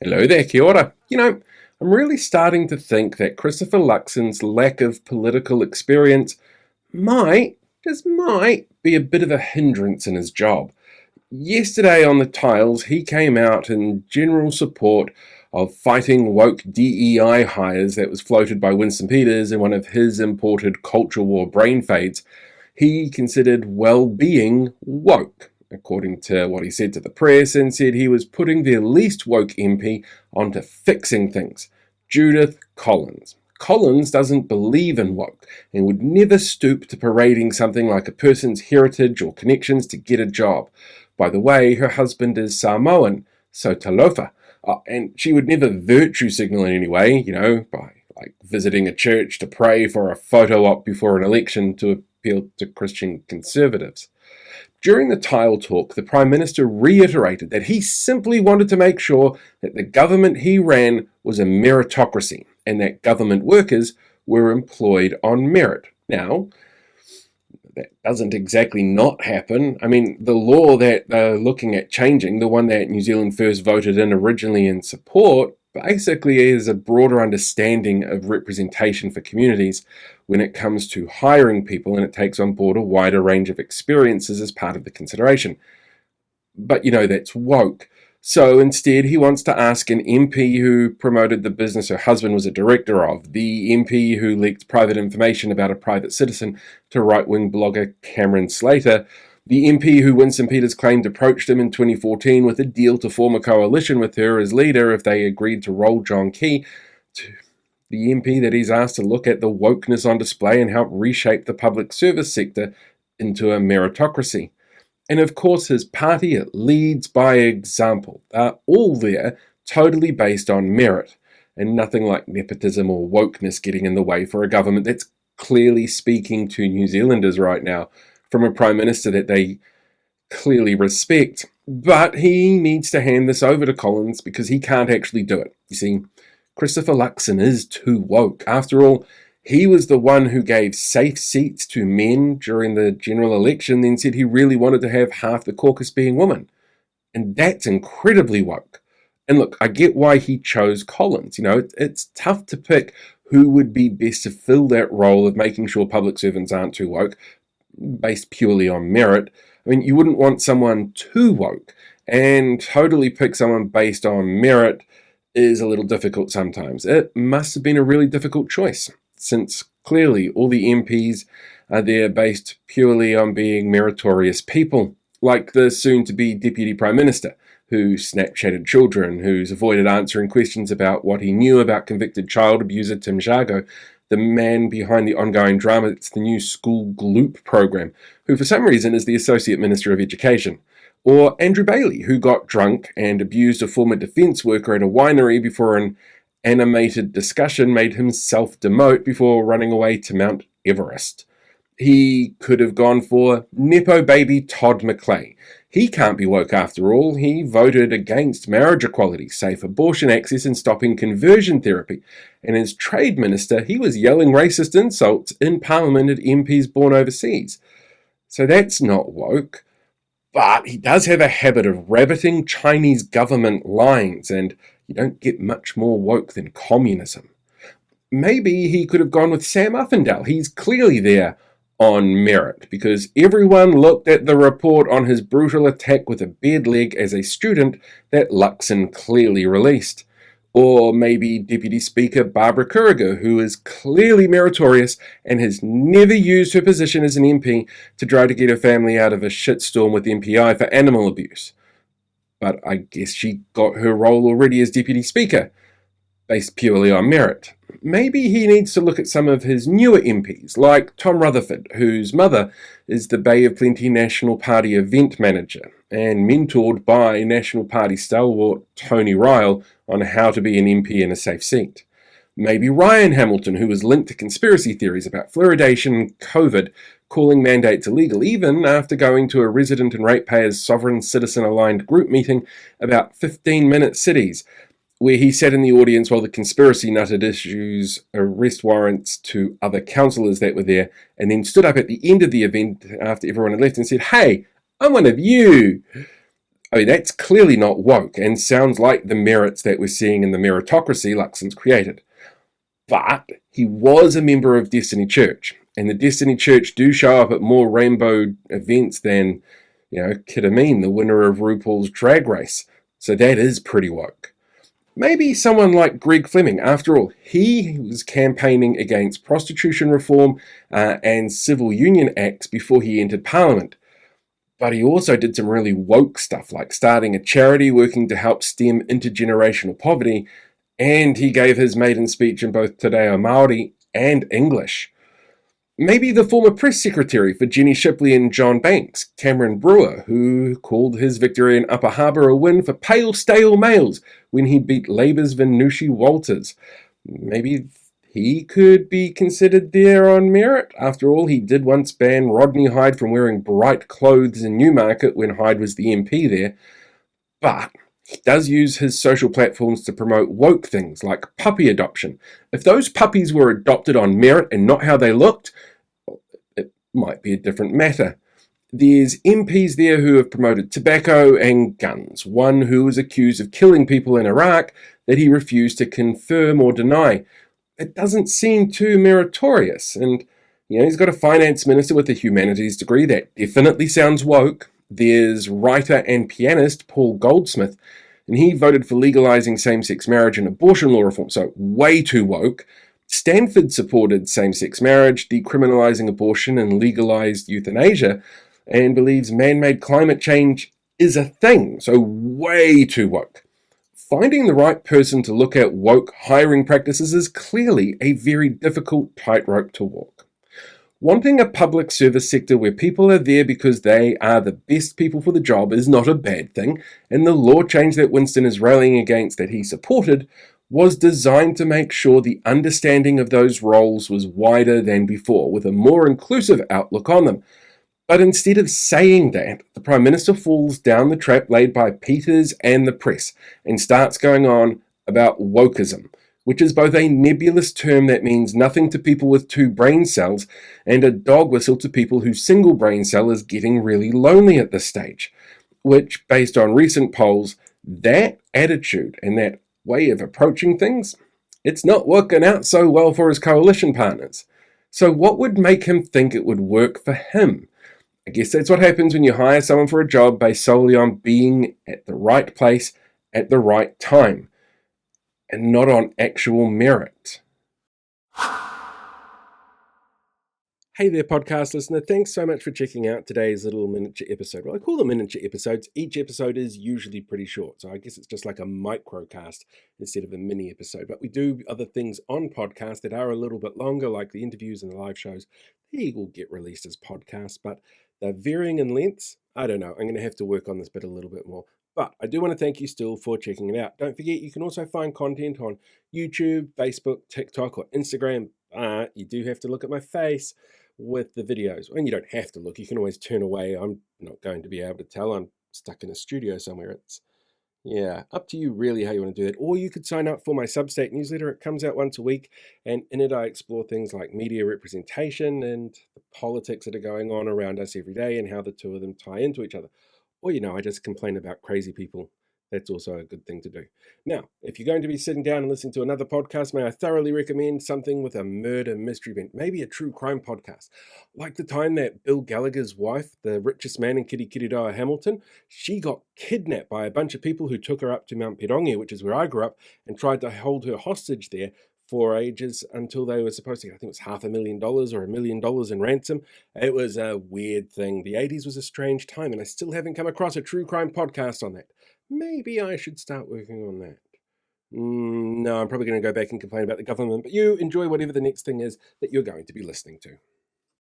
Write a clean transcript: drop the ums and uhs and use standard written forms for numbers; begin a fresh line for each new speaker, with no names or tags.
Hello there, kia ora. I'm really starting to think that Christopher Luxon's lack of political experience just might, be a bit of a hindrance in his job. Yesterday on the Tiles, he came out in general support of fighting woke DEI hires that was floated by Winston in one of his imported culture war brain fades. He considered well-being woke, according to what he said to the press, and said he was putting their least woke MP onto fixing things, Judith Collins. Collins doesn't believe in woke and would never stoop to parading something like a person's heritage or connections to get a job. By the way, her husband is Samoan, so talofa, and she would never virtue signal in any way, by visiting a church to pray for a photo op before an election to appeal to Christian conservatives. During the Tile talk, the Prime Minister reiterated that he simply wanted to make sure that the government he ran was a meritocracy and that government workers were employed on merit. Now, that doesn't exactly not happen. The law that they're looking at changing, the one that New Zealand first voted in originally in support, basically is a broader understanding of representation for communities when it comes to hiring people, and it takes on board a wider range of experiences as part of the consideration. But that's woke. So instead, he wants to ask an MP who promoted the business her husband was a director of, the MP who leaked private information about a private citizen to right-wing blogger Cameron Slater, the MP who Winston claimed approached him in 2014 with a deal to form a coalition with her as leader if they agreed to roll John Key, to the MP that he's asked to look at the wokeness on display and help reshape the public service sector into a meritocracy. And of course his party, it leads by example. They're all there, totally based on merit, and nothing like nepotism or wokeness getting in the way for a government that's clearly speaking to New Zealanders right now, from a Prime Minister that they clearly respect. But he needs to hand this over to Collins because he can't actually do it. You see, Christopher Luxon is too woke. After all, he was the one who gave safe seats to men during the general election, then said he really wanted to have half the caucus being women. And that's incredibly woke. And look, I get why he chose Collins. It's tough to pick who would be best to fill that role of making sure public servants aren't too woke, based purely on merit. You wouldn't want someone too woke, and totally pick someone based on merit is a little difficult sometimes. It must have been a really difficult choice, since clearly all the MPs are there based purely on being meritorious people, like the soon-to-be Deputy Prime Minister, who Snapchatted children, who's avoided answering questions about what he knew about convicted child abuser Tim Jago, the man behind the ongoing drama that's the new school Gloop program, who for some reason is the Associate Minister of Education. Or Andrew Bailey, who got drunk and abused a former defence worker at a winery before an animated discussion made him self-demote before running away to Mount Everest. He could have gone for Nepo baby Todd McClay. He can't be woke after all. He voted against marriage equality, safe abortion access and stopping conversion therapy. And as Trade Minister, he was yelling racist insults in Parliament at MPs born overseas. So that's not woke. But he does have a habit of rabbiting Chinese government lines, and you don't get much more woke than communism. Maybe he could have gone with Sam Uffindale. He's clearly there on merit, because everyone looked at the report on his brutal attack with a bed leg as a student that Luxon clearly released. Or maybe Deputy Speaker Barbara Kuriger, who is clearly meritorious and has never used her position as an MP to try to get her family out of a shitstorm with MPI for animal abuse. But I guess she got her role already as Deputy Speaker, based purely on merit. Maybe he needs to look at some of his newer MPs, like Tom Rutherford, whose mother is the Bay of Plenty National Party event manager, and mentored by National Party stalwart Tony Ryle on how to be an MP in a safe seat. Maybe Ryan Hamilton, who was linked to conspiracy theories about fluoridation and COVID, calling mandates illegal, even after going to a resident and ratepayers sovereign citizen-aligned group meeting about 15-minute cities, where he sat in the audience while the conspiracy nutted issues arrest warrants to other councillors that were there, and then stood up at the end of the event after everyone had left and said, "Hey, I'm one of you." I mean, that's clearly not woke and sounds like the merits that we're seeing in the meritocracy Luxon's created. But he was a member of Destiny Church, and the Destiny Church do show up at more rainbow events than, Kid Amin, the winner of RuPaul's Drag Race. So that is pretty woke. Maybe someone like Greg Fleming. After all, he was campaigning against prostitution reform and civil union acts before he entered Parliament. But he also did some really woke stuff, like starting a charity working to help stem intergenerational poverty, and he gave his maiden speech in both Te Reo Māori and English. Maybe the former press secretary for Jenny Shipley and John Banks, Cameron Brewer, who called his victory in Upper Harbour a win for pale, stale males when he beat Labour's Venushi Walters. Maybe he could be considered there on merit. After all, he did once ban Rodney Hyde from wearing bright clothes in Newmarket when Hyde was the MP there. But he does use his social platforms to promote woke things like puppy adoption. If those puppies were adopted on merit and not how they looked, it might be a different matter. There's MPs there who have promoted tobacco and guns. One who was accused of killing people in Iraq that he refused to confirm or deny. It doesn't seem too meritorious. And, he's got a finance minister with a humanities degree. That definitely sounds woke. There's writer and pianist Paul Goldsmith, and he voted for legalizing same-sex marriage and abortion law reform, so way too woke. Stanford supported same-sex marriage, decriminalizing abortion, and legalized euthanasia, and believes man-made climate change is a thing, so way too woke. Finding the right person to look at woke hiring practices is clearly a very difficult tightrope to walk. Wanting a public service sector where people are there because they are the best people for the job is not a bad thing, and the law change that Winston is rallying against that he supported was designed to make sure the understanding of those roles was wider than before, with a more inclusive outlook on them. But instead of saying that, the Prime Minister falls down the trap laid by Peters and the press and starts going on about wokeism, which is both a nebulous term that means nothing to people with 2 brain cells and a dog whistle to people whose single brain cell is getting really lonely at this stage, which, based on recent polls, that attitude and that way of approaching things, it's not working out so well for his coalition partners. So what would make him think it would work for him? I guess that's what happens when you hire someone for a job based solely on being at the right place at the right time, and not on actual merit. Hey there, podcast listener. Thanks so much for checking out today's little miniature episode. Well, I call them miniature episodes. Each episode is usually pretty short, so I guess it's just like a microcast instead of a mini episode. But we do other things on podcasts that are a little bit longer, like the interviews and the live shows. They will get released as podcasts, but they're varying in lengths. I don't know. I'm going to have to work on this bit a little bit more. But I do want to thank you still for checking it out. Don't forget, you can also find content on YouTube, Facebook, TikTok, or Instagram. You do have to look at my face with the videos. And you don't have to look. You can always turn away. I'm not going to be able to tell. I'm stuck in a studio somewhere. It's, up to you really how you want to do that. Or you could sign up for my Substack newsletter. It comes out once a week. And in it, I explore things like media representation and the politics that are going on around us every day and how the two of them tie into each other. Or, I just complain about crazy people. That's also a good thing to do. Now, if you're going to be sitting down and listening to another podcast, may I thoroughly recommend something with a murder mystery bent, maybe a true crime podcast. Like the time that Bill Gallagher's wife, the richest man in Kirikiriroa, Hamilton, she got kidnapped by a bunch of people who took her up to Mount Pirongia, which is where I grew up, and tried to hold her hostage there for ages until they were supposed to, I think it was $500,000 or $1 million in ransom. It was a weird thing. The 80s was a strange time, and I still haven't come across a true crime podcast on that. Maybe I should start working on that. No, I'm probably going to go back and complain about the government, but you enjoy whatever the next thing is that you're going to be listening to.